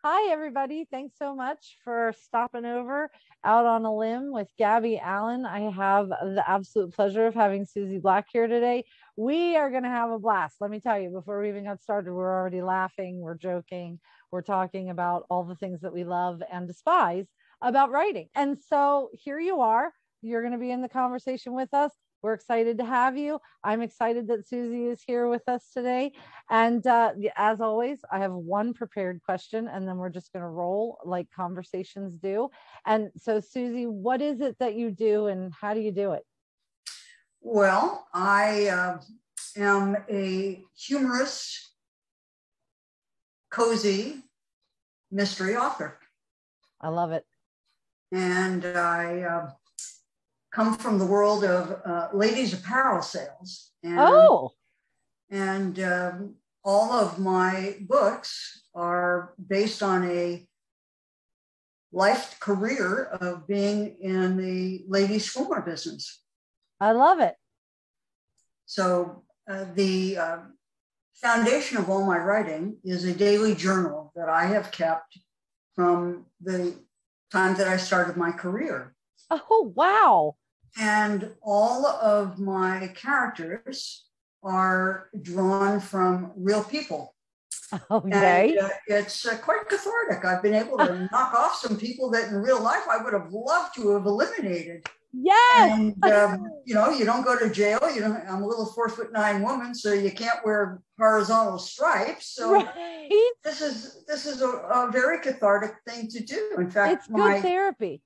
Hi, everybody. Thanks so much for stopping over out on a limb with Gabby Allen. I have the absolute pleasure of having Susie Black here today. We are going to have a blast. Let me tell you, before we even got started, we're already laughing, we're joking, we're talking about all the things that we love and despise about writing. And so here you are. You're going to be in the conversation with us. We're excited to have you. I'm excited that Susie is here with us today. And as always, I have one prepared question, and then we're just going to roll like conversations do. And so, Susie, what is it that you do, and how do you do it? Well, I am a humorous, cozy mystery author. I love it. And I come from the world of ladies' apparel sales. And, And all of my books are based on a life career of being in the ladies' swimwear business. I love it. So the foundation of all my writing is a daily journal that I have kept from the time that I started my career. Oh, wow. And all of my characters are drawn from real people. Okay. And it's quite cathartic. I've been able to knock off some people that in real life I would have loved to have eliminated. Yes. And, you don't go to jail. I'm a little 4'9" woman, so you can't wear horizontal stripes. So right. This is a very cathartic thing to do. In fact, it's good therapy.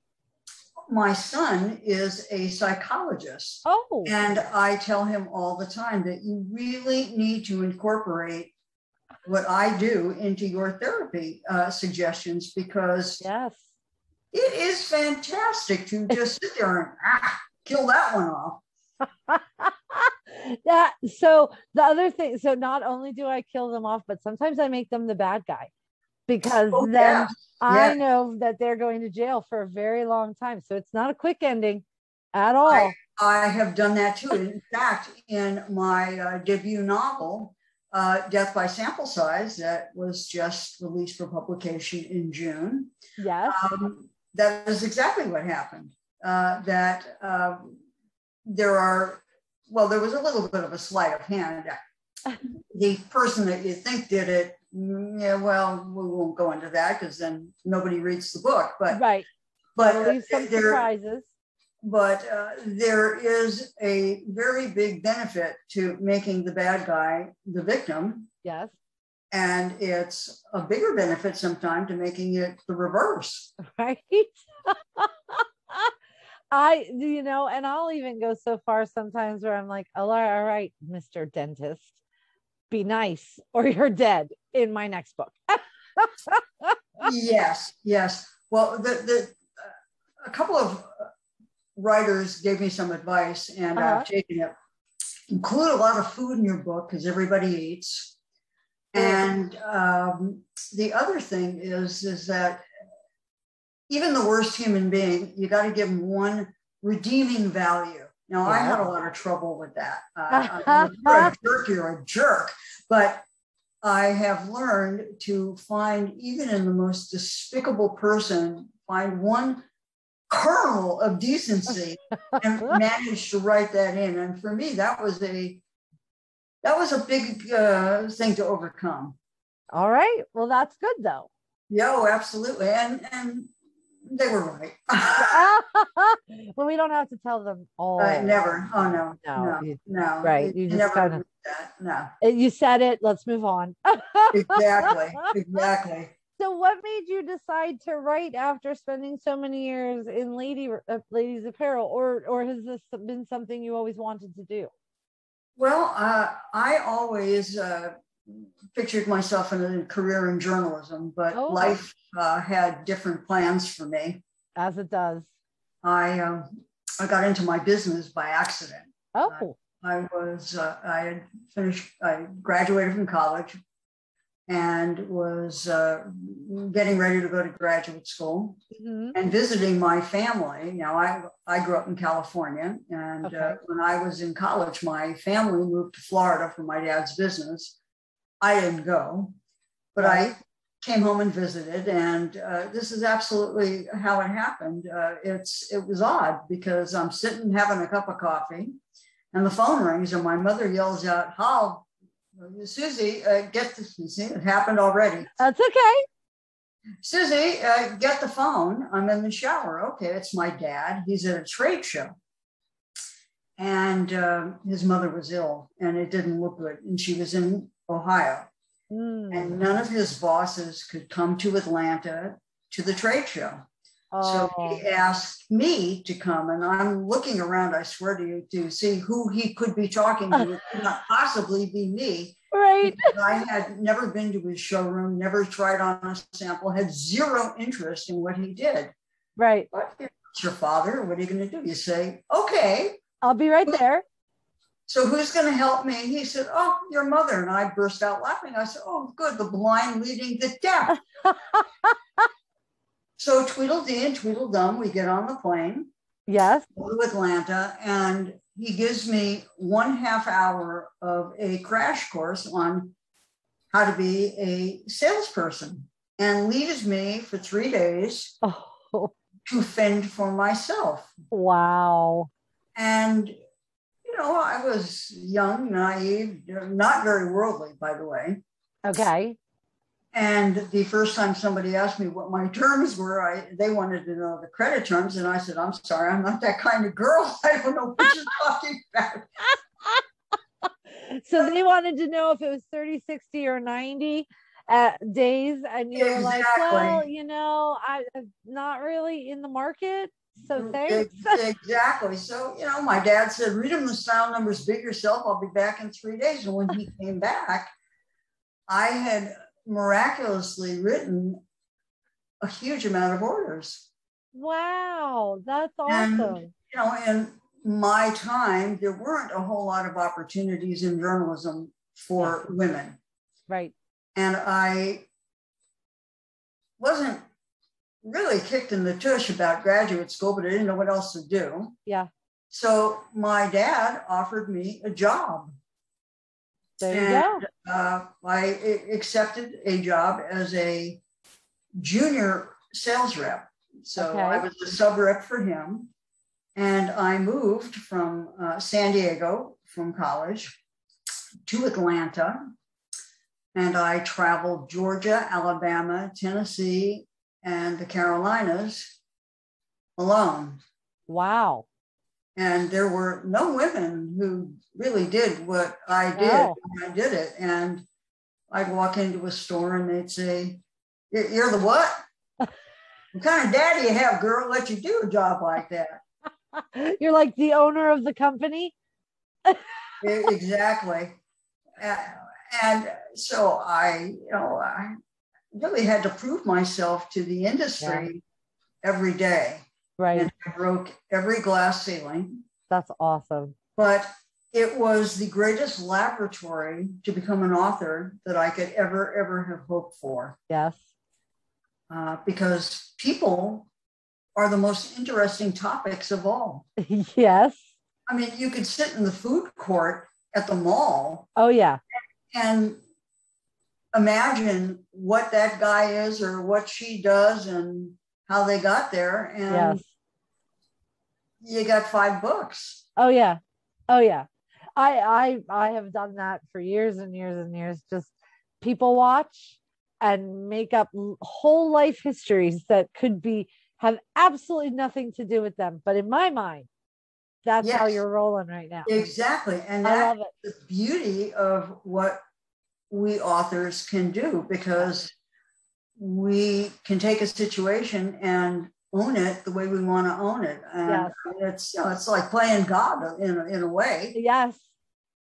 My son is a psychologist. Oh. And I tell him all the time that you really need to incorporate what I do into your therapy suggestions, because yes, it is fantastic to just sit there and kill that one off. So the other thing, so not only do I kill them off, but sometimes I make them the bad guy, because then I know that they're going to jail for a very long time. So it's not a quick ending at all. I have done that too. In fact, in my debut novel, Death by Sample Size, that was just released for publication in June. Yes. That is exactly what happened. There was a little bit of a sleight of hand. The person that you think did it, we won't go into that because then nobody reads the book. But right. But leave some surprises. But there is a very big benefit to making the bad guy the victim. Yes. And it's a bigger benefit sometimes to making it the reverse. Right. And I'll even go so far sometimes where I'm like, all right, Mr. Dentist, be nice or you're dead in my next book. Yes. Well, a couple of writers gave me some advice, and I've taken it. Include a lot of food in your book because everybody eats. And the other thing is that even the worst human being, you got to give them one redeeming value. Now, I had a lot of trouble with that. You're a jerk. But I have learned to find, even in the most despicable person, find one kernel of decency and manage to write that in. And for me, that was a big thing to overcome. All right. Well, that's good though. Yeah, absolutely. And they were right. Well, we don't have to tell them all. Never. Oh, no. Right. You just kind of, no. You said it. Let's move on. Exactly. So what made you decide to write after spending so many years in ladies apparel, or has this been something you always wanted to do? Well, I always pictured myself in a career in journalism, but life had different plans for me. As it does. I got into my business by accident. I graduated from college and was getting ready to go to graduate school and visiting my family. Now, I grew up in California, and when I was in college, my family moved to Florida for my dad's business. I didn't go, but I came home and visited, and this is absolutely how it happened. It was odd because I'm sitting having a cup of coffee, and the phone rings, and my mother yells out, "How, Susie, get this." See, it happened already. That's okay. Susie, get the phone. I'm in the shower. Okay, it's my dad. He's at a trade show, and his mother was ill, and it didn't look good, and she was in Ohio. And none of his bosses could come to Atlanta to the trade show. So he asked me to come, and I'm looking around, I swear to you, to see who he could be talking to. It could not possibly be me. Right. I had never been to his showroom, never tried on a sample, had zero interest in what he did. Right. But it's your father. What are you going to do? You say, okay. I'll be right there. So who's going to help me? He said, oh, your mother. And I burst out laughing. I said, oh, good. The blind leading the deaf. So Tweedledee and Tweedledum, we get on the plane. Yes. Go to Atlanta, and he gives me 1/2 hour of a crash course on how to be a salesperson, and leaves me for 3 days to fend for myself. Wow. And, you know, I was young, naive, not very worldly, by the way. Okay. And the first time somebody asked me what my terms were, they wanted to know the credit terms. And I said, I'm sorry, I'm not that kind of girl. I don't know what you're talking about. So they wanted to know if it was 30, 60, or 90 days. And you were like, well, you know, I'm not really in the market. So thanks. Exactly. So, you know, my dad said, read them the style numbers, bid yourself. I'll be back in 3 days. And when he came back, I had miraculously written a huge amount of orders. Wow, that's awesome. And, you know, in my time, there weren't a whole lot of opportunities in journalism for women. Right. And I wasn't really kicked in the tush about graduate school, but I didn't know what else to do. Yeah. So my dad offered me a job. There you go. I accepted a job as a junior sales rep. So I was a sub rep for him. And I moved from San Diego from college to Atlanta. And I traveled Georgia, Alabama, Tennessee, and the Carolinas alone. Wow. And there were no women who really did what I did when I did it. And I'd walk into a store and they'd say, you're the what? What kind of daddy you have, girl, let you do a job like that? You're like the owner of the company? Exactly. And so I really had to prove myself to the industry every day. Right. And I broke every glass ceiling. That's awesome. But it was the greatest laboratory to become an author that I could ever have hoped for. Yes. Because people are the most interesting topics of all. Yes. I mean, you could sit in the food court at the mall. Oh, yeah. And imagine what that guy is or what she does and how they got there. And you got 5 books. Oh, yeah. Oh, yeah. I have done that for years and years and years. Just people watch and make up whole life histories that could have absolutely nothing to do with them. But in my mind, that's how you're rolling right now. Exactly. And that's the beauty of what we authors can do, because we can take a situation and own it the way we want to own it. And it's like playing God in a way. Yes.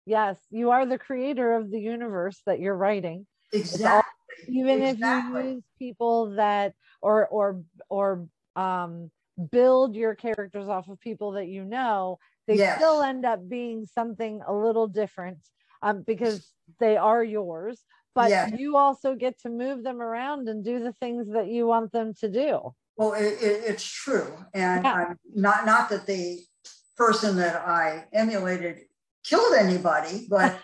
Yes. You are the creator of the universe that you're writing. Exactly. Even if you use people that or build your characters off of people that you know, they still end up being something a little different because they are yours. But you also get to move them around and do the things that you want them to do. Well, it's true. And not that the person that I emulated killed anybody, but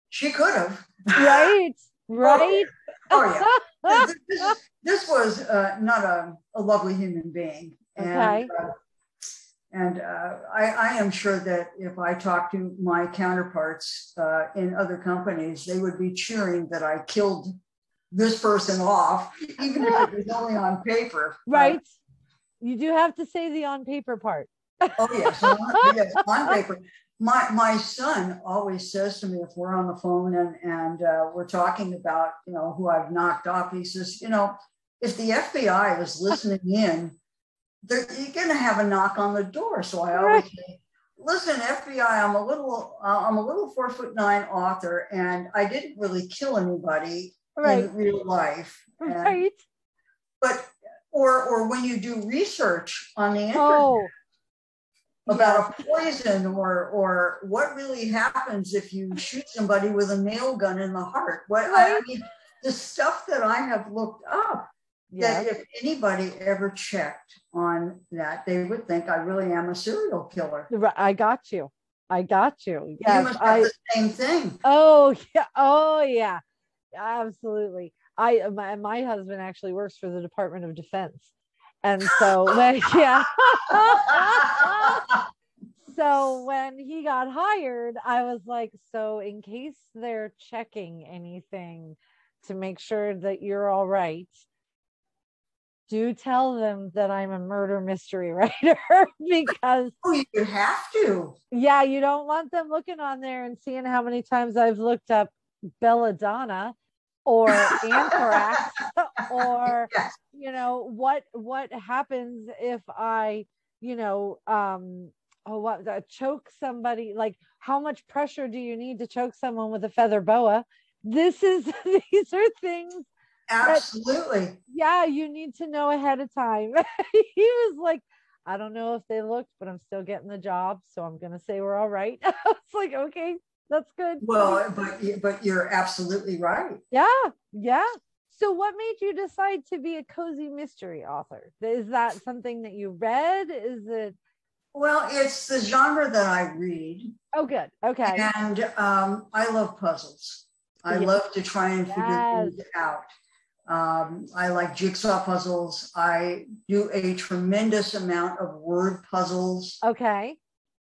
she could have. Right. right? Oh yeah. This was not a lovely human being. Okay. And I am sure that if I talked to my counterparts in other companies, they would be cheering that I killed this person off, even if it was only on paper. Right. You do have to say the on paper part. Oh yes, yes, on paper. My son always says to me if we're on the phone and we're talking about, you know, who I've knocked off, he says, you know, if the FBI is listening in, you're going to have a knock on the door. So I always say, listen, FBI, I'm a little 4'9" author, and I didn't really kill anybody in real life. And, but or when you do research on the internet about a poison or what really happens if you shoot somebody with a nail gun in the heart. I mean, the stuff that I have looked up. That if anybody ever checked on that, they would think I really am a serial killer. I got you. Yes, you must have the same thing. Oh yeah, absolutely. My husband actually works for the Department of Defense, and so so when he got hired, I was like, so in case they're checking anything to make sure that you're all right, do tell them that I'm a murder mystery writer because you have to. Yeah, you don't want them looking on there and seeing how many times I've looked up belladonna or anthrax or you know what happens if I choke somebody, like how much pressure do you need to choke someone with a feather boa? These are things. Absolutely. You need to know ahead of time. He was like, I don't know if they looked, but I'm still getting the job, so I'm going to say we're all right. I was like, okay, that's good. Well, but you're absolutely right. Yeah. So what made you decide to be a cozy mystery author? Is that something that you read? Is it? Well, it's the genre that I read. Oh, good. Okay. And I love puzzles. I love to try and figure things out. I like jigsaw puzzles. I do a tremendous amount of word puzzles. Okay.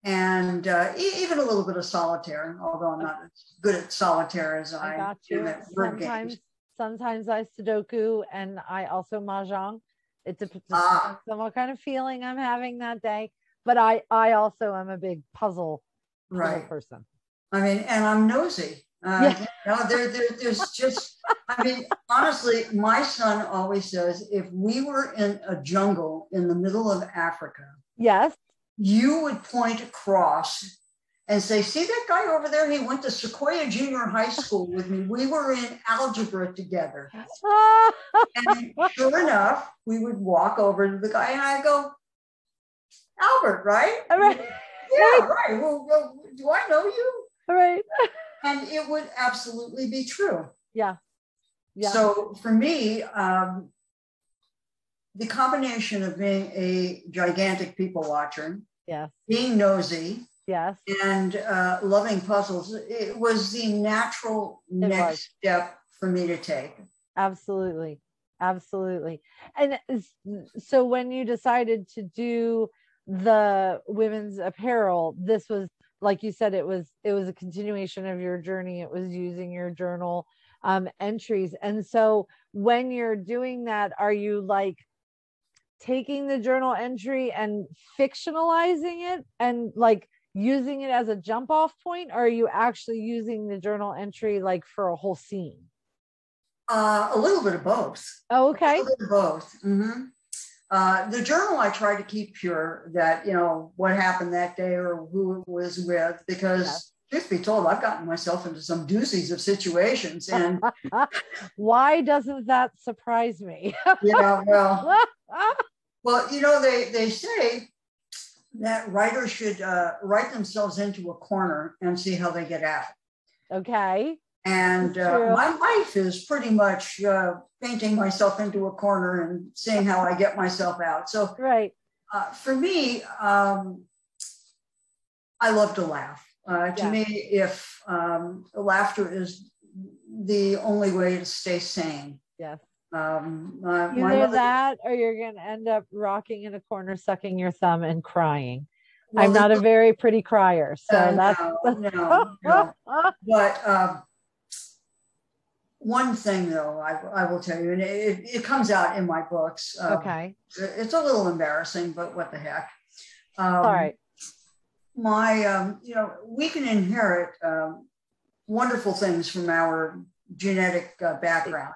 And even a little bit of solitaire, although I'm not as good at solitaire as I got you. at word games. Sometimes I Sudoku, and I also Mahjong. It depends on what kind of feeling I'm having that day. But I also am a big puzzle person. I mean, and I'm nosy. There's just, I mean, honestly, my son always says, if we were in a jungle in the middle of Africa, you would point across and say, see that guy over there? He went to Sequoia Junior High School with me. We were in algebra together. And sure enough, we would walk over to the guy and I'd go, Albert, right? Yeah, right. Well, do I know you? Right. And it would absolutely be true. Yeah. So for me, the combination of being a gigantic people watcher, being nosy, and loving puzzles, it was the natural next step for me to take. Absolutely. And so when you decided to do the women's apparel, this was, like you said, it was a continuation of your journey. It was using your journal entries. And so when you're doing that, are you like taking the journal entry and fictionalizing it and like using it as a jump off point? Or are you actually using the journal entry like for a whole scene? A little bit of both. Oh, okay. A little bit of both. Mm-hmm. The journal I try to keep pure, that, you know, what happened that day or who it was with, because truth be told, I've gotten myself into some doozies of situations. And why doesn't that surprise me? Well, you know, they say that writers should write themselves into a corner and see how they get out. Okay. And my life is pretty much painting myself into a corner and seeing how I get myself out. So for me, I love to laugh. To me, if laughter is the only way to stay sane. Yes. My Either mother, that or you're going to end up rocking in a corner, sucking your thumb and crying. well, I'm not a very pretty crier, so that's no. But one thing, though, I will tell you, and it comes out in my books. Okay. It's a little embarrassing, but what the heck. All right. We can inherit wonderful things from our genetic background.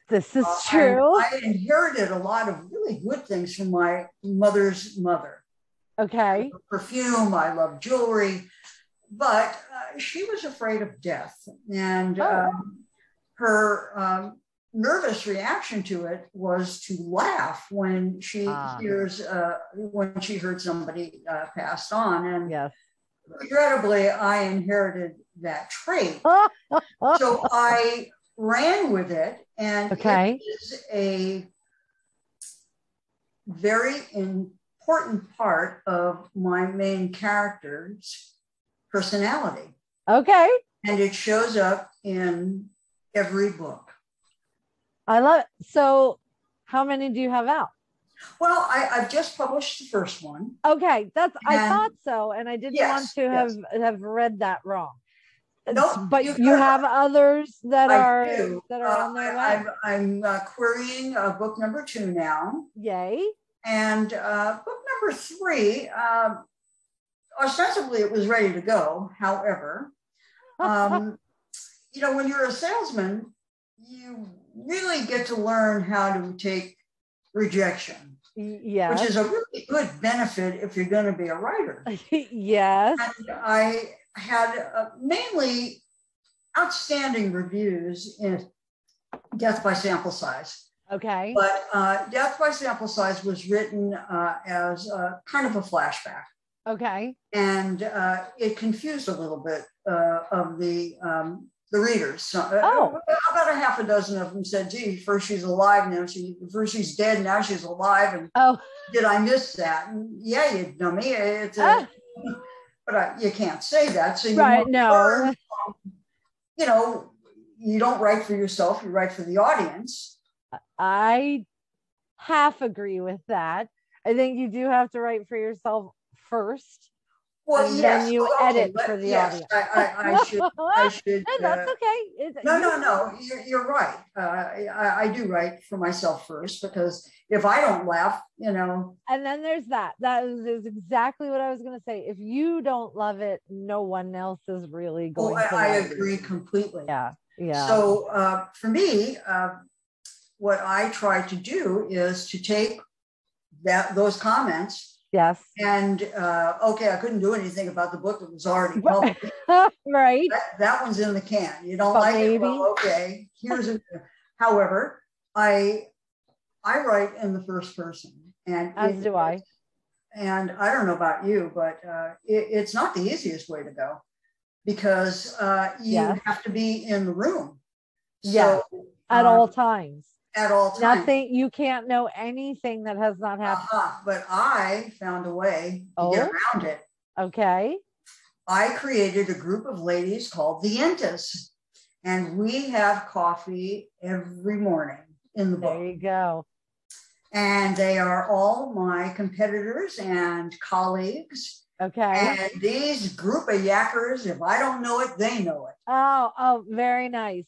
This is true. I inherited a lot of really good things from my mother's mother. Okay. Perfume, I love jewelry, but she was afraid of death. And her nervous reaction to it was to laugh when she when she heard somebody passed on. And yes. Regrettably, I inherited that trait. So I ran with it, and it is a very important part of my main character's personality. Okay. And it shows up in every book. I love it. So how many do you have out? Well, I've just published the first one. Okay. I thought so. And I didn't want to have read that wrong. Nope, but you have others that are on their way. I'm querying book number 2 now. Yay. And book number 3, ostensibly it was ready to go. However, when you're a salesman, you really get to learn how to take rejection. Yes. Which is a really good benefit if you're going to be a writer. Yes. And I had mainly outstanding reviews in Death by Sample Size. Okay. But Death by Sample Size was written as kind of a flashback. Okay. And it confused a little bit of the readers. So, about a half a dozen of them said, gee, first she's alive, first she's dead, now she's alive. And did I miss that? And yeah, you dummy. But you can't say that. So you learn from, you don't write for yourself, you write for the audience. I half agree with that. I think you do have to write for yourself first. Well, and then you edit for the audience. I should. That's okay. No. You're right. I do write for myself first, because if I don't laugh, And then there's that. That is exactly what I was going to say. If you don't love it, no one else is really going to. I agree completely. Yeah. So for me, what I try to do is to take those comments. Yes. And I couldn't do anything about the book that was already published. Right. That one's in the can. You don't like it? Well, okay. However, I write in the first person, and as do I. And I don't know about you, but it's not the easiest way to go, because you have to be in the room. So, at all times. At all times. Nothing, you can't know anything that has not happened. But I found a way to get around it. Okay. I created a group of ladies called the Entis, and we have coffee every morning in the book. There you go. And they are all my competitors and colleagues. Okay. And these group of yackers, if I don't know it, they know it. Oh, very nice.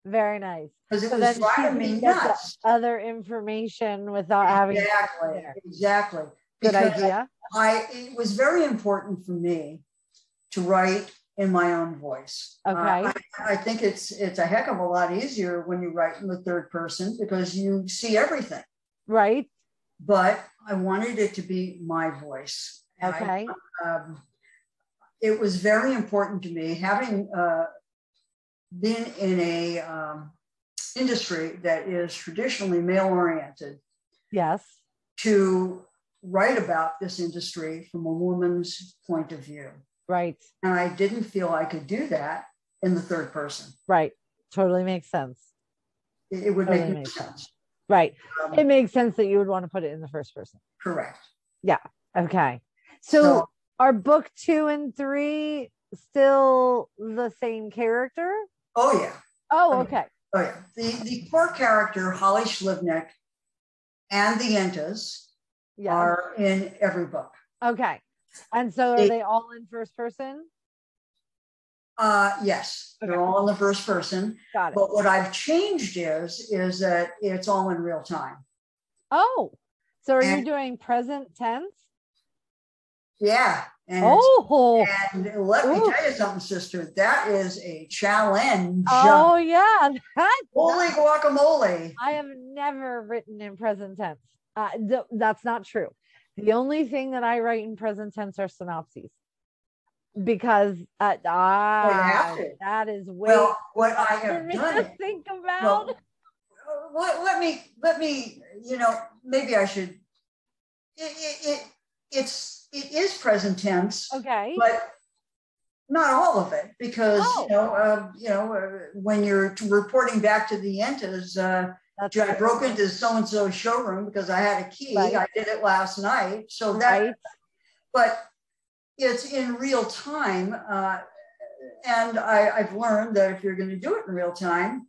Very nice. Because it was driving me nuts. Other information without having exactly. Good idea. It was very important for me to write in my own voice. Okay. I think it's a heck of a lot easier when you write in the third person, because you see everything. Right. But I wanted it to be my voice. Okay. It was very important to me, having been in a industry that is traditionally male-oriented. Yes. To write about this industry from a woman's point of view. Right. And I didn't feel I could do that in the third person. Right. Totally makes sense. It would make no sense. Right. It makes sense that you would want to put it in the first person. Correct. Yeah. Okay. So are book 2 and 3 still the same character? Oh, yeah. Oh, okay. Oh yeah. The core character, Holly Schlivnik, and the Yentas are in every book. Okay. And so are they all in first person? Yes, they're all in the first person. Got it. But what I've changed is that it's all in real time. Oh, so are you doing present tense? Yeah. And let me tell you something, sister. That is a challenge. Oh, yeah. Holy guacamole. I have never written in present tense. That's not true. The only thing that I write in present tense are synopses. Because that is way what I have done to think about. Let me, maybe I should. It is present tense. Okay. But not all of it, because when you're reporting back to the Yentas, I broke into so-and-so's showroom because I had a key. Right. I did it last night. So that, but it's in real time. And I've learned that if you're going to do it in real time,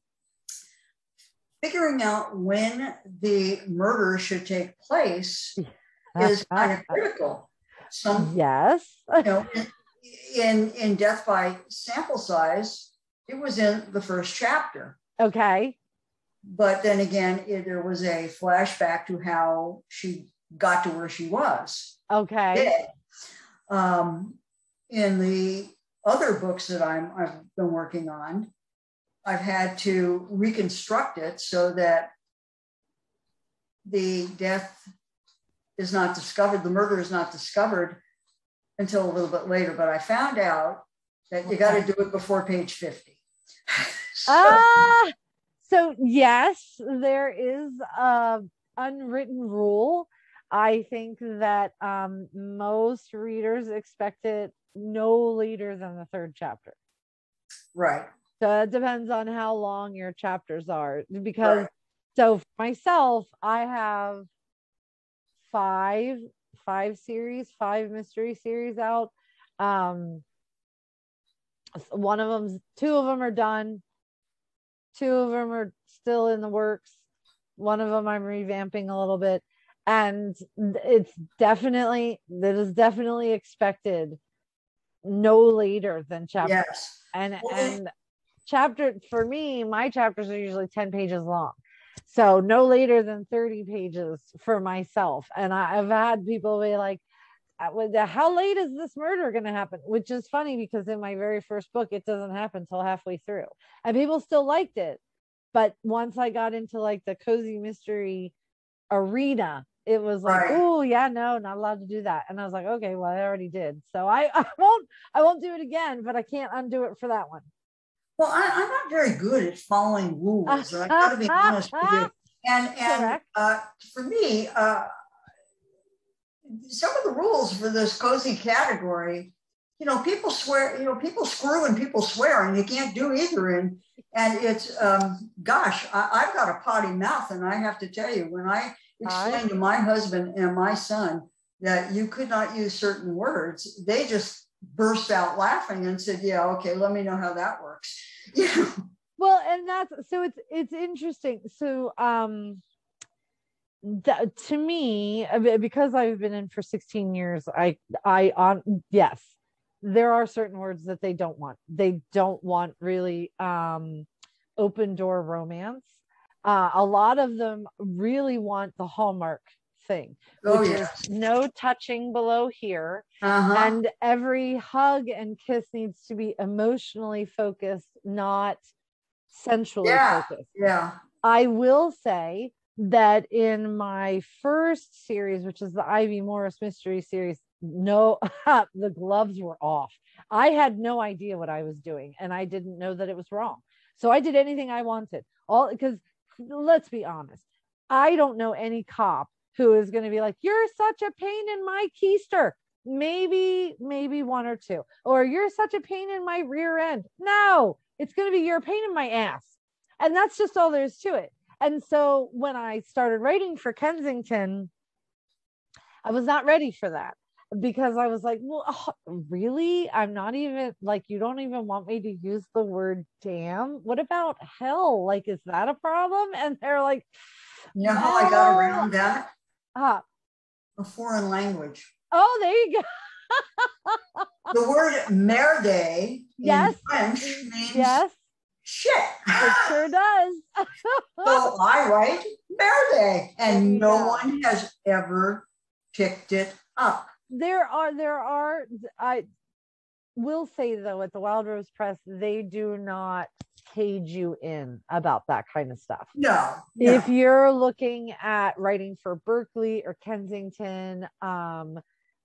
figuring out when the murder should take place is kind of critical. In Death by Sample Size, it was in the first chapter. Okay. But then again, there was a flashback to how she got to where she was. Okay. In the other books that I've been working on, I've had to reconstruct it so that the death is not discovered, the murder is not discovered until a little bit later. But I found out that you got to do it before page 50. So yes, there is an unwritten rule. I think that most readers expect it no later than the third chapter. Right. So it depends on how long your chapters are. Because so for myself, I have five mystery series out. Two of them are done. Two of them are still in the works. One of them I'm revamping a little bit. And that is definitely expected no later than chapter. Yes. And chapter, for me, my chapters are usually 10 pages long. So no later than 30 pages for myself. And I've had people be like, how late is this murder going to happen? Which is funny because in my very first book, it doesn't happen until halfway through. And people still liked it. But once I got into like the cozy mystery arena, it was like, oh yeah, no, not allowed to do that. And I was like, okay, well, I already did. So I won't do it again, but I can't undo it for that one. Well, I'm not very good at following rules. I got to be honest with you. And for me, some of the rules for this cozy category, people swear, people screw and people swear, and you can't do either. And it's, I've got a potty mouth, and I have to tell you, when I explained to my husband and my son that you could not use certain words, they just burst out laughing and said, yeah, okay, let me know how that works. Well, and it's interesting. So to me, because I've been in for 16 years, yes, there are certain words that they don't want. They don't want really open door romance. A lot of them really want the Hallmark thing, which is no touching below here. And every hug and kiss needs to be emotionally focused, not sensually focused. Yeah. I will say that in my first series, which is the Ivy Morris mystery series, the gloves were off. I had no idea what I was doing, and I didn't know that it was wrong. So I did anything I wanted. Because let's be honest, I don't know any cop who is going to be like, you're such a pain in my keister. Maybe one or two. Or you're such a pain in my rear end. No, it's going to be you're a pain in my ass. And that's just all there is to it. And so when I started writing for Kensington, I was not ready for that. because I was like, well, really? I'm not even like, you don't even want me to use the word damn. What about hell? Like, is that a problem? And they're like, you know how I got around that? A foreign language. Oh, there you go. The word merde yes. in French means yes. shit. It sure does. So I write merde, and no one has ever picked it up. There are, I will say though, at the Wild Rose Press, they do not cage you in about that kind of stuff. No. If you're looking at writing for Berkeley or Kensington,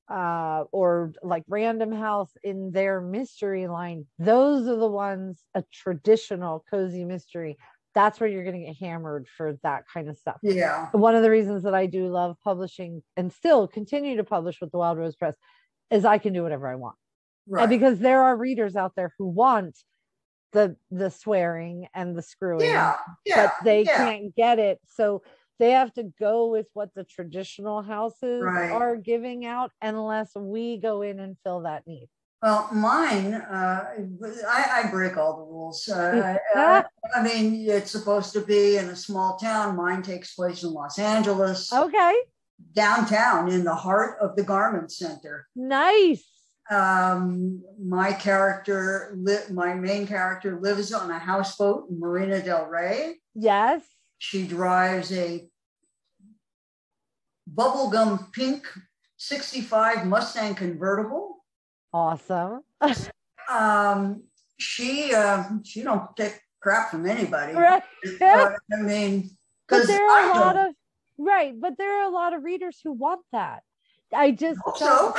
or like Random House in their mystery line, those are the ones, a traditional cozy mystery. That's where you're going to get hammered for that kind of stuff. Yeah. One of the reasons that I do love publishing and still continue to publish with the Wild Rose Press is I can do whatever I want. Right. And because there are readers out there who want the swearing and the screwing, but they can't get it. So they have to go with what the traditional houses are giving out, unless we go in and fill that need. Well, mine, I break all the rules. I mean, it's supposed to be in a small town. Mine takes place in Los Angeles. Okay. Downtown, in the heart of the garment center. Nice. My main character lives on a houseboat in Marina del Rey. Yes. She drives a bubblegum pink 65 Mustang convertible. Awesome. She don't take crap from anybody. Right. I mean, because there are a lot of but there are a lot of readers who want that. I just don't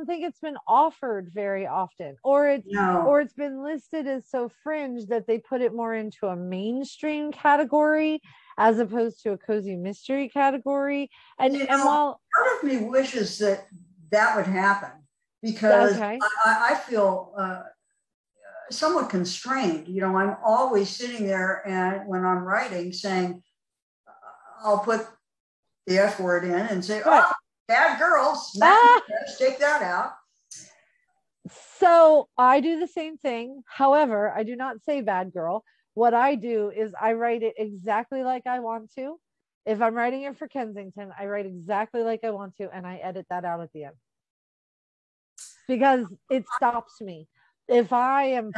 think it's been offered very often, or it's been listed as so fringe that they put it more into a mainstream category as opposed to a cozy mystery category. And while part of me wishes that would happen, because I feel somewhat constrained. You know, I'm always sitting there, and when I'm writing, saying, I'll put the F word in and say, oh, bad girls, take that out. So I do the same thing. However, I do not say bad girl. What I do is I write it exactly like I want to. If I'm writing it for Kensington, I write exactly like I want to, and I edit that out at the end, because it stops me. If I am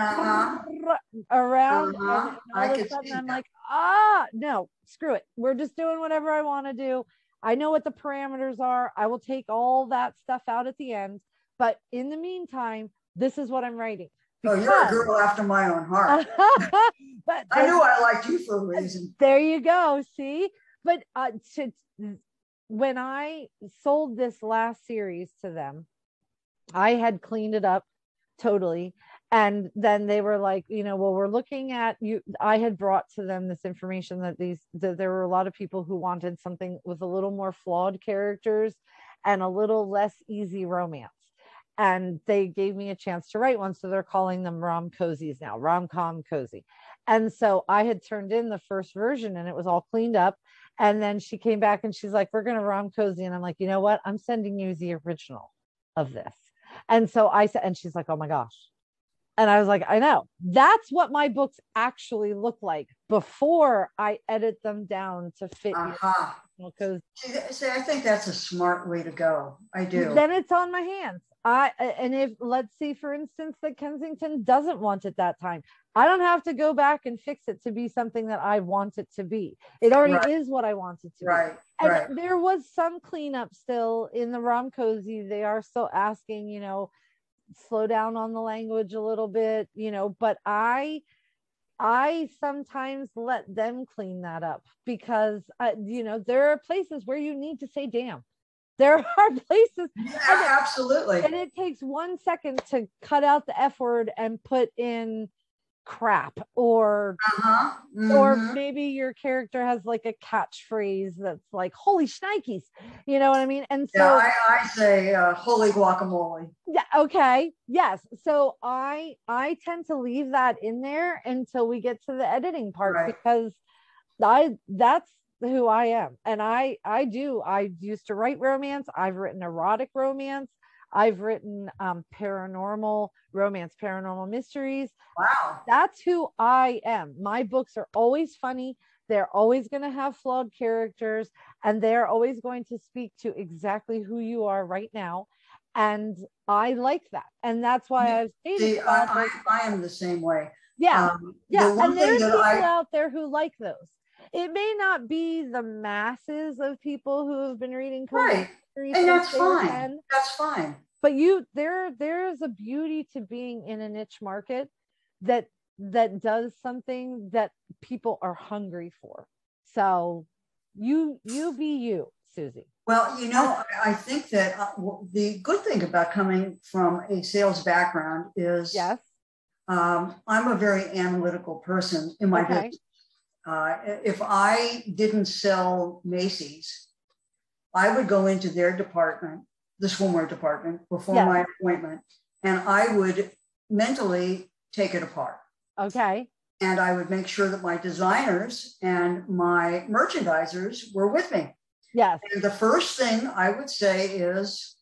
around and all of a sudden I'm like, no, screw it. We're just doing whatever I want to do. I know what the parameters are. I will take all that stuff out at the end. But in the meantime, this is what I'm writing. You're a girl after my own heart. But I knew I liked you for a reason. There you go. See? But when I sold this last series to them, I had cleaned it up totally. And then they were like, well, we're looking at you. I had brought to them this information that there were a lot of people who wanted something with a little more flawed characters and a little less easy romance. And they gave me a chance to write one. So they're calling them rom-cozies now, rom-com cozy. And so I had turned in the first version and it was all cleaned up. And then she came back and she's like, we're going to rom-cozy. And I'm like, you know what? I'm sending you the original of this. And so I said, and she's like, oh my gosh. And I was like, I know. That's what my books actually look like before I edit them down to fit. See, I think that's a smart way to go. I do. Then it's on my hands. And if, let's see, for instance, that Kensington doesn't want it that time, I don't have to go back and fix it to be something that I want it to be. It already is what I want it to be. And there was some cleanup still in the rom cozy. They are still asking, slow down on the language a little bit, but I sometimes let them clean that up, because there are places where you need to say damn. There are places, absolutely, and it takes 1 second to cut out the F word and put in crap, or or maybe your character has like a catchphrase that's like holy shnikes, you know what I mean? And so I say holy guacamole. Yeah, okay, yes. So I tend to leave that in there until we get to the editing part, because who I am. And I used to write romance. I've written erotic romance. I've written paranormal romance, paranormal mysteries. Wow. That's who I am. My books are always funny. They're always going to have flawed characters, and they're always going to speak to exactly who you are right now. And I like that. And that's why I've stated I am the same way. yeah. Yeah. The one And there's thing people that out there who like those. It may not be the masses of people who have been reading right, and that's fine. That's fine. But there's a beauty to being in a niche market that does something that people are hungry for. So you be you, Susie. Well, you know, I think that the good thing about coming from a sales background is, yes, I'm a very analytical person in my business. If I didn't sell Macy's, I would go into their department, the swimwear department, before my appointment, and I would mentally take it apart. Okay. And I would make sure that my designers and my merchandisers were with me. Yes. And the first thing I would say is,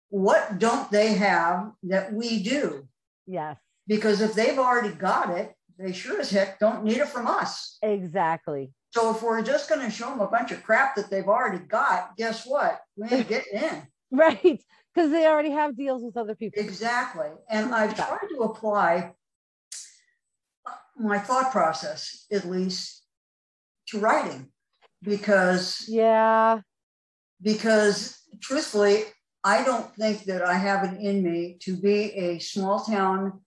what don't they have that we do? Yes. Because if they've already got it, they sure as heck don't need it from us. Exactly. So if we're just going to show them a bunch of crap that they've already got, guess what? We ain't getting in. Right. Because they already have deals with other people. Exactly. And I've tried to apply my thought process, at least, to writing. Because truthfully, I don't think that I have it in me to be a small town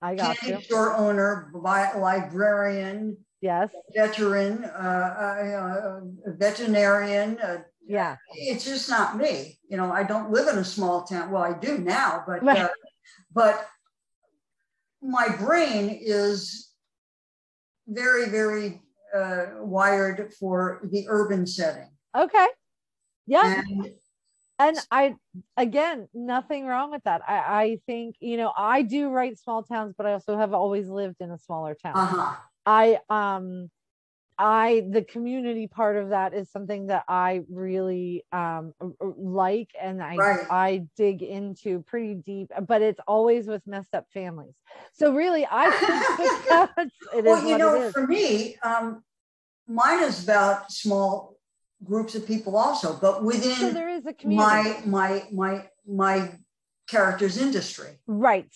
candy store owner, librarian, veteran, veterinarian. It's just not me. You know, I don't live in a small town. Well, I do now, but my brain is very, very wired for the urban setting. Okay. Yeah. And I, again, nothing wrong with that. I think, you know, I do write small towns, but I also have always lived in a smaller town. The community part of that is something that I really like, and I dig into pretty deep, but it's always with messed up families. So really, for me, mine is about small groups of people also, but within there is a community. my character's industry. Right.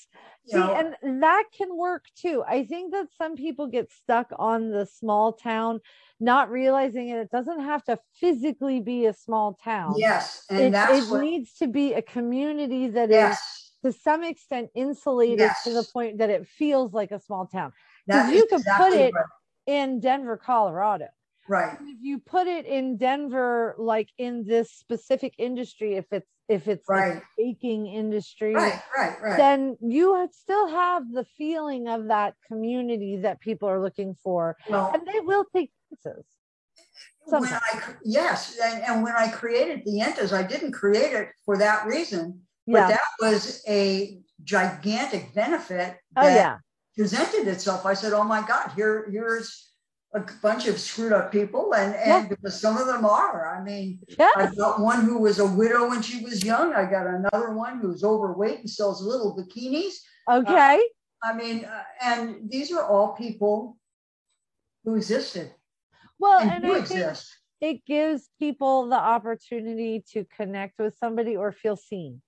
See, and that can work too. I think that some people get stuck on the small town, not realizing it doesn't have to physically be a small town. Yes. And it needs to be a community that is to some extent insulated to the point that it feels like a small town. Because you could put it in Denver, Colorado. Right. If you put it in Denver, like in this specific industry, if it's like baking industry, then you would still have the feeling of that community that people are looking for, and they will take chances. And when I created the Yentas, I didn't create it for that reason, but that was a gigantic benefit that presented itself. I said, "Oh my God, here's a bunch of screwed up people," and because some of them are. I mean, I've got one who was a widow when she was young. I got another one who's overweight and sells little bikinis. Okay. And these are all people who existed. Well, and I think it gives people the opportunity to connect with somebody or feel seen.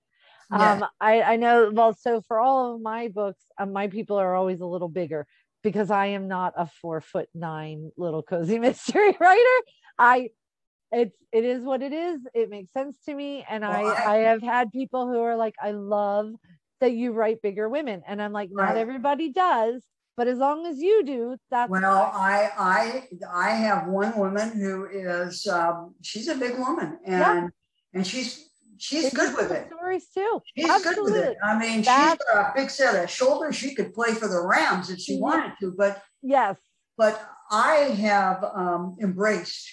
I know, well, so for all of my books, my people are always a little bigger, because I am not a 4'9" little cozy mystery writer. It is what it is. It makes sense to me. And I have had people who are like, I love that you write bigger women. And I'm like, not everybody does, but as long as you do, that's I have one woman who is she's a big woman, and she's good with it. Stories too. She's good with it. I mean, she's got a big set of shoulders. She could play for the Rams if she wanted to, but I have embraced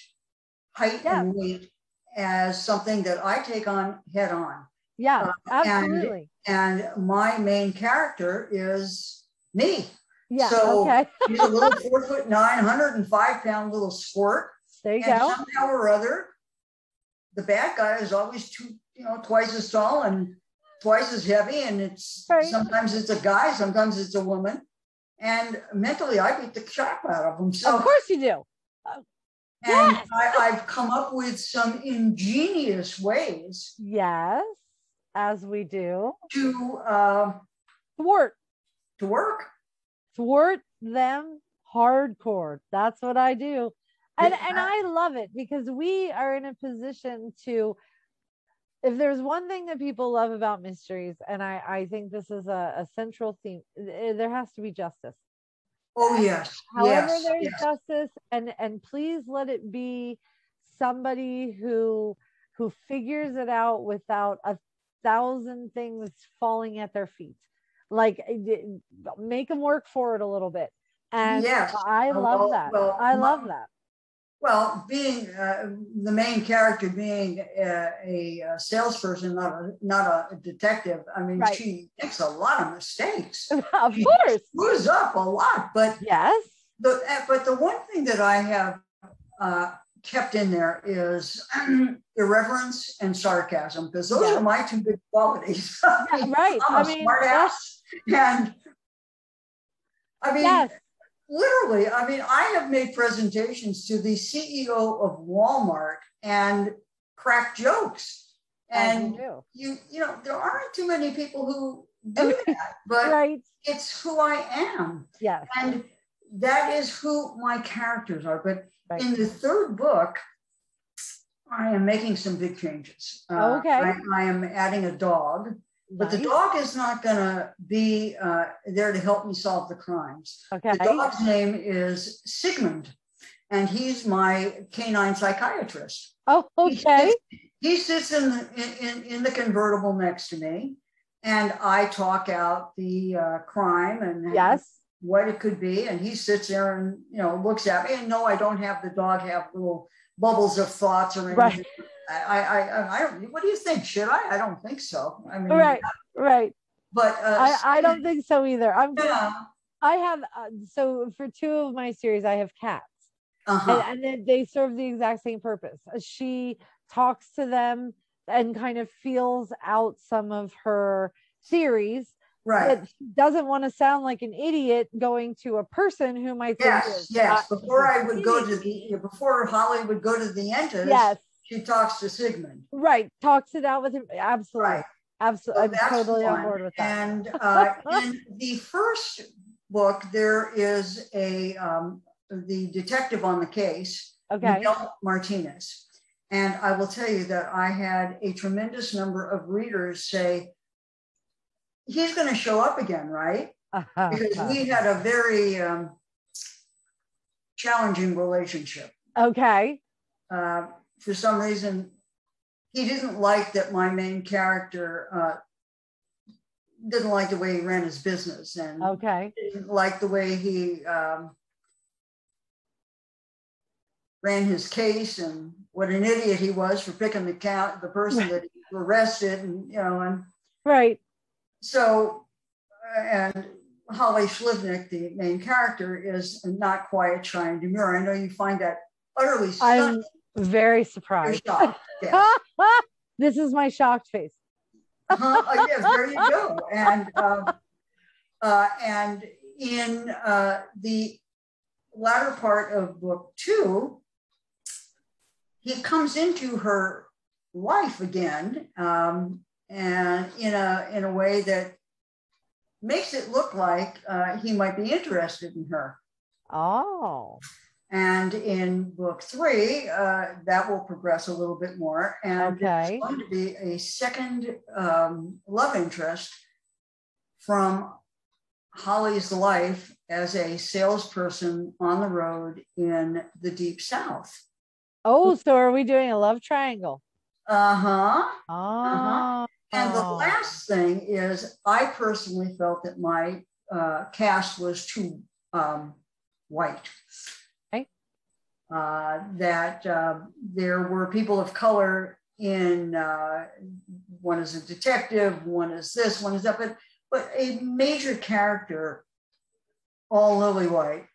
height and weight as something that I take on head on. Yeah, absolutely. And my main character is me. Yeah. So she's a little 4'9", 105-pound little squirt. There you and go. somehow or other, the bad guy is always twice as tall and twice as heavy, and it's Right. sometimes it's a guy, sometimes it's a woman, and mentally I beat the crap out of them. So of course you do. and Yes. I've come up with some ingenious ways, Yes, as we do. to Thwart them hardcore. That's what I do. And I love it because we are in a position to, if there's one thing that people love about mysteries, and I think this is a central theme, there has to be justice. Oh yes. However, yes, there's yes. justice, and please let it be somebody who figures it out without 1,000 things falling at their feet. Like, make them work for it a little bit. And Yes. I love that. I love that. Well, being the main character, being a salesperson, not a detective. I mean, Right. she makes a lot of mistakes. Of She course. screws up a lot. But Yes. but the one thing that I have kept in there is irreverence and sarcasm, because those are my two big qualities. Yeah, right. I'm a smart ass, and I mean. Yes. Literally, I mean, I have made presentations to the CEO of Walmart and crack jokes. And you know, there aren't too many people who do that, but right. It's who I am. Yes. And that is who my characters are. But right. in the third book, I am making some big changes. Okay. I am adding a dog. But the dog is not going to be there to help me solve the crimes. Okay. The dog's name is Sigmund, and he's my canine psychiatrist. Oh, okay. He sits in the convertible next to me, and I talk out the crime and what it could be. And he sits there and looks at me. And no, I don't have the dog have little bubbles of thoughts or anything. Right. I don't. What do you think? Should I? I don't think so. I mean, right. But I don't think so either. I have so for two of my series, I have cats, and then they serve the exact same purpose. She talks to them and kind of feels out some of her theories. Right. But she doesn't want to sound like an idiot going to a person who might think yes. Before Holly would go to the Entas, she talks to Sigmund. Right. Talks it out with him. Absolutely. Right. Absolutely. So I'm totally on board with that. And in the first book, there is the detective on the case, Miguel Martinez. And I will tell you that I had a tremendous number of readers say, he's going to show up again, right? Because we had a very challenging relationship. Okay. For some reason, he didn't like that my main character didn't like the way he ran his business, and didn't like the way he ran his case, and what an idiot he was for picking the person that he arrested, and right. So, and Holly Schlivnik, the main character, is not quiet, shy, and demure. I know you find that utterly stunning. I'm very surprised. You're shocked, yes. This is my shocked face. Yes, there you go. And in the latter part of book 2, he comes into her life again, and in a way that makes it look like he might be interested in her. Oh. And in book 3, that will progress a little bit more. And there's going to be a second love interest from Holly's life as a salesperson on the road in the Deep South. Oh, so are we doing a love triangle? Uh-huh. Oh. Uh-huh. And the last thing is, I personally felt that my cast was too white. That there were people of color in, one is a detective, one is this, one is that, but a major character, all lily white.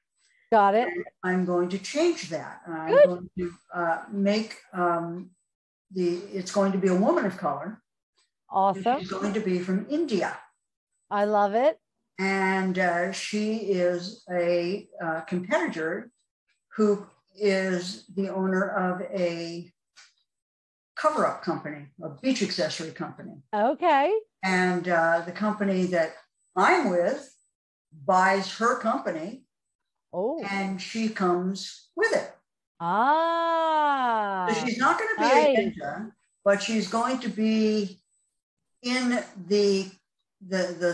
Got it. And I'm going to change that. I'm Good. going to make it's going to be a woman of color. Awesome. She's going to be from India. I love it. And she is a competitor who is the owner of a cover-up company, a beach accessory company. Okay. And the company that I'm with buys her company. Oh. And she comes with it. Ah. So she's not going to be nice. a ninja, but she's going to be in the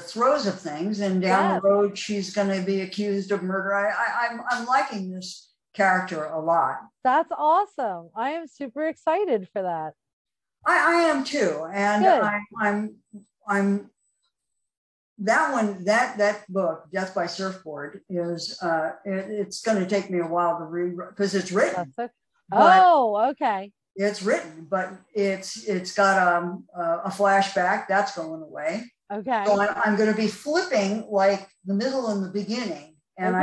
throes of things, and down the road she's going to be accused of murder. I'm liking this character a lot. That's awesome. I am super excited for that. I am too, and I'm that one, that book, Death by Surfboard, is it's going to take me a while to read because it's written. Okay. It's written, but it's got a flashback that's going away. Okay. So I'm going to be flipping like the middle and the beginning, and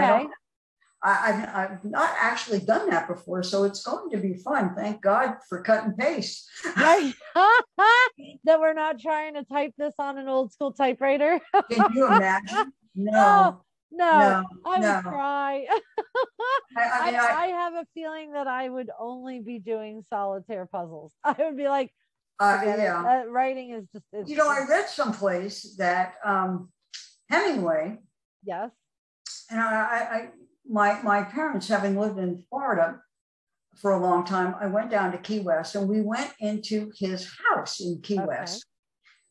I've not actually done that before, so it's going to be fun. Thank God for cut and paste. Right. That we're not trying to type this on an old school typewriter. Can you imagine? No. I would cry. I have a feeling that I would only be doing solitaire puzzles. I would be like, writing is just. I read someplace that Hemingway. Yes. And my parents, having lived in Florida for a long time, I went down to Key West, and we went into his house in Key West,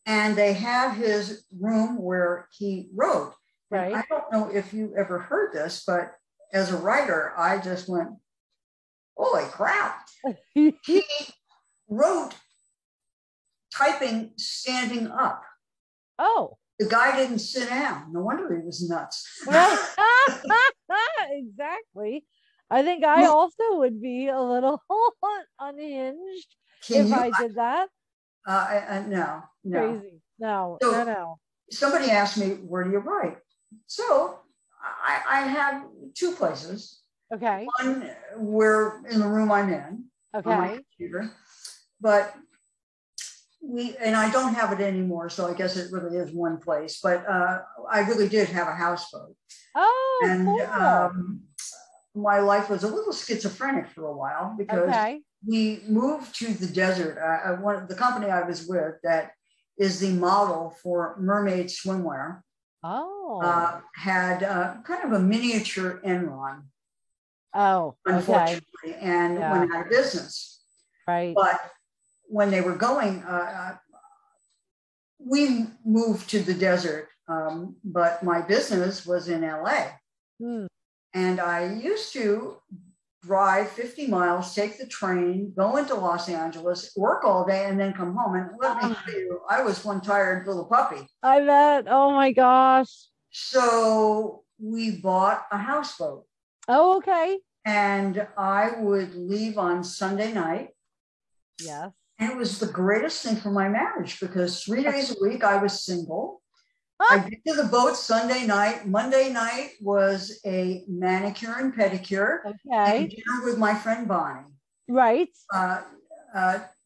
and they have his room where he wrote. Right. And I don't know if you ever heard this, but as a writer, I just went, holy crap. He wrote typing standing up. Oh. The guy didn't sit down. No wonder he was nuts. Exactly. I think I also would be a little unhinged if I did that. No. Crazy. No. Somebody asked me, where do you write? So I have two places. Okay. One where in the room I'm in. Okay. On my computer. But and I don't have it anymore, so I guess it really is one place. But I really did have a houseboat. Oh, and cool. My life was a little schizophrenic for a while because we moved to the desert. The company I was with that is the model for mermaid swimwear. Had kind of a miniature Enron. Unfortunately, and went out of business. Right. But when they were going, we moved to the desert, but my business was in LA. And I used to drive 50 miles, take the train, go into Los Angeles, work all day, and then come home. And let me tell you, I was one tired little puppy. I bet. Oh my gosh. So we bought a houseboat. Oh, okay. And I would leave on Sunday night. Yes. And it was the greatest thing for my marriage because 3 days a week I was single. I get to the boat Sunday night. Monday night was a manicure and pedicure. Okay. And dinner with my friend Bonnie. Right.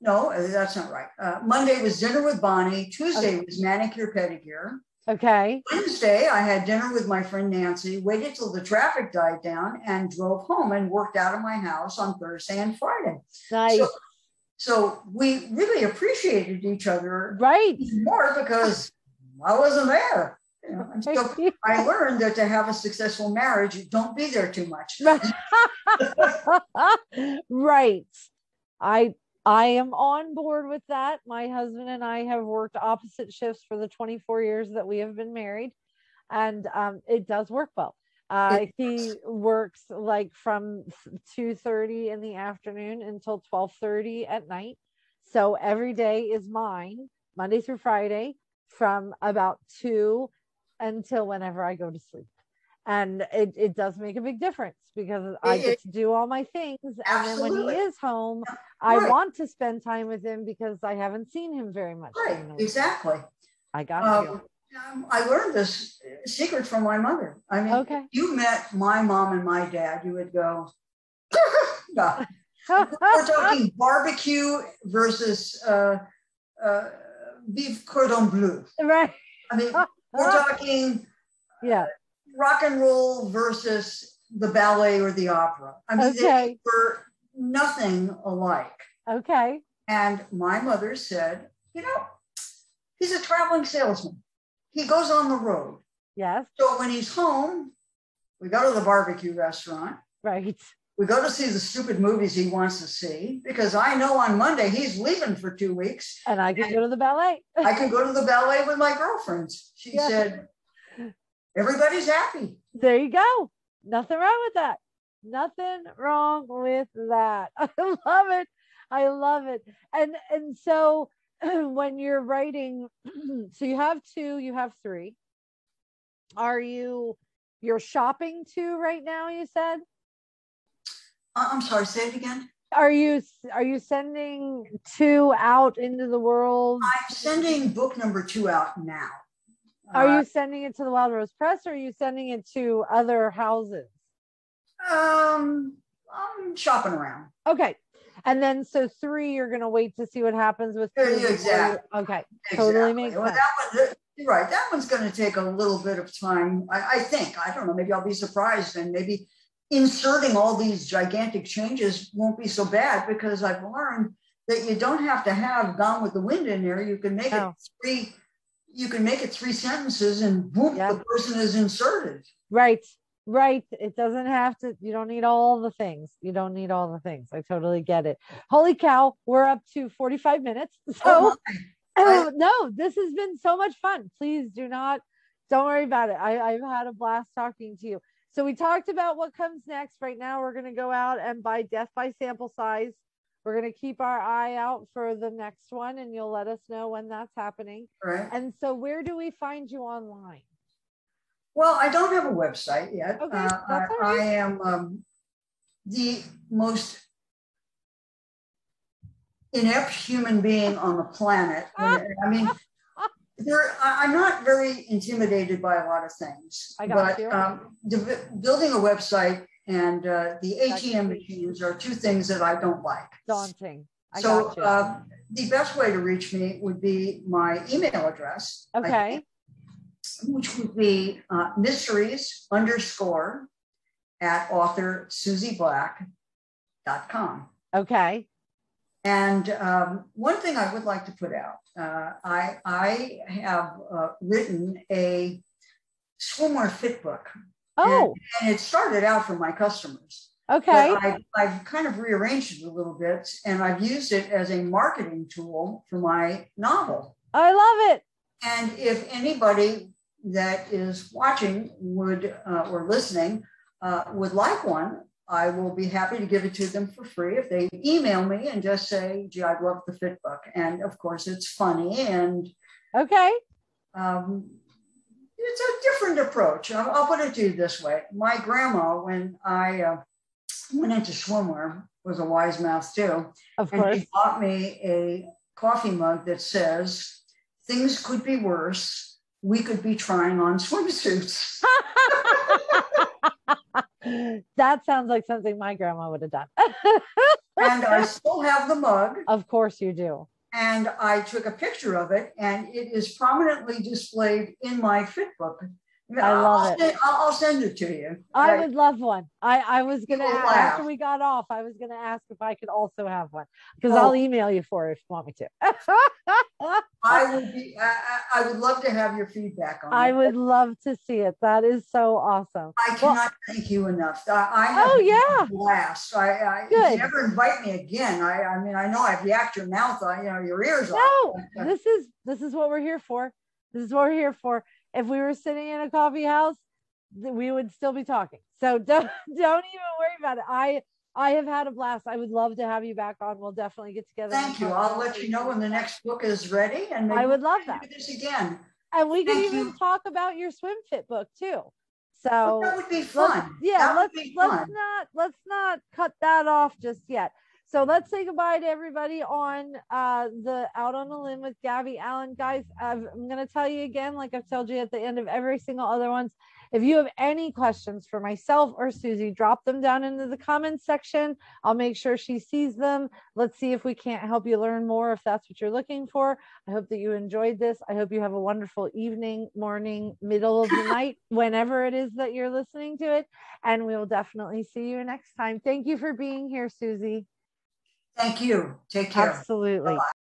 No, that's not right. Monday was dinner with Bonnie. Tuesday was manicure, pedicure. Okay. Wednesday, I had dinner with my friend Nancy, waited till the traffic died down, and drove home and worked out of my house on Thursday and Friday. Nice. So we really appreciated each other more because I wasn't there. So I learned that to have a successful marriage, don't be there too much. Right. I am on board with that. My husband and I have worked opposite shifts for the 24 years that we have been married, and it does work well. He works like from 2:30 in the afternoon until 12:30 at night. So every day is mine, Monday through Friday, from about 2 until whenever I go to sleep. And it does make a big difference because I get to do all my things. And then when he is home, I want to spend time with him because I haven't seen him very much. Right, exactly. I got you. I learned this secret from my mother. I mean, Okay. if you met my mom and my dad, you would go, no. We're talking barbecue versus beef cordon bleu. Right. I mean, we're talking rock and roll versus the ballet or the opera. I mean, they were nothing alike. Okay. And my mother said, you know, he's a traveling salesman. He goes on the road. Yes. So when he's home, we go to the barbecue restaurant. Right. We go to see the stupid movies he wants to see, because I know on Monday he's leaving for 2 weeks. And I can go to the ballet. I can go to the ballet with my girlfriends. She said, everybody's happy. There you go. Nothing wrong with that. Nothing wrong with that. I love it. I love it. And so when you're writing, so you have 2, you have 3. You're shopping 2 right now, you said? I'm sorry, say it again. Are you sending 2 out into the world? I'm sending book number 2 out now. Are you sending it to the Wild Rose Press, or are you sending it to other houses? I'm shopping around. Okay. And then so 3, you're going to wait to see what happens with 2. Exactly. Okay. Exactly. Totally makes sense. You're right. That one's going to take a little bit of time. I think. I don't know. Maybe I'll be surprised, and maybe inserting all these gigantic changes won't be so bad, because I've learned that you don't have to have Gone with the Wind in there. You can make it 3. You can make it 3 sentences, and boom, the person is inserted. Right. Right. It doesn't have to. You don't need all the things. You don't need all the things. I totally get it. Holy cow. We're up to 45 minutes. So no, this has been so much fun. Please don't worry about it. I've had a blast talking to you. So we talked about what comes next. Right now, we're going to go out and buy Death by Sample Size. We're going to keep our eye out for the next one, and you'll let us know when that's happening. Right. And so where do we find you online? Well, I don't have a website yet. Okay, that's all right. I am the most inept human being on the planet. I mean, I'm not very intimidated by a lot of things. Building a website and the ATM machines are 2 things that I don't like. Daunting. The best way to reach me would be my email address. Okay. Which would be mysteries_at authorsusieblack.com. Okay. And one thing I would like to put out, I have written a swimwear fit book. Oh. And it started out for my customers. Okay. But I've kind of rearranged it a little bit, and I've used it as a marketing tool for my novel. I love it. And if anybody that is watching or listening would like one, I will be happy to give it to them for free if they email me and just say, gee, I love the fit book. And of course, it's funny. And okay. It's a different approach. I'll put it to you this way. My grandma, when I went into swimwear, was a wise mouth too. Of course. She bought me a coffee mug that says, things could be worse. We could be trying on swimsuits. That sounds like something my grandma would have done. And I still have the mug. Of course you do. And I took a picture of it, and it is prominently displayed in my fit book. I love it. I'll send it to you. I would love one. I was going to ask, after we got off, I was going to ask if I could also have one, because I'll email you for it if you want me to. I would love to have your feedback on it. I would love to see it. That is so awesome. I cannot thank you enough. I have a blast. If you ever invite me again, I mean, I know I've yacked your mouth on, your ears off. No, this is what we're here for. This is what we're here for. If we were sitting in a coffee house, we would still be talking. So don't even worry about it. I have had a blast. I would love to have you back on. We'll definitely get together. Thank you. I'll let you know when the next book is ready. And I would love that. Do this again. And we can even talk about your swim fit book too. So that would be fun. Let's not cut that off just yet. So let's say goodbye to everybody on the Out on a Limb with Gabby Allen. Guys, I'm going to tell you again, like I've told you at the end of every single other ones, if you have any questions for myself or Susie, drop them down into the comments section. I'll make sure she sees them. Let's see if we can't help you learn more if that's what you're looking for. I hope that you enjoyed this. I hope you have a wonderful evening, morning, middle of the night, whenever it is that you're listening to it. And we will definitely see you next time. Thank you for being here, Susie. Thank you. Take care. Absolutely. Bye-bye.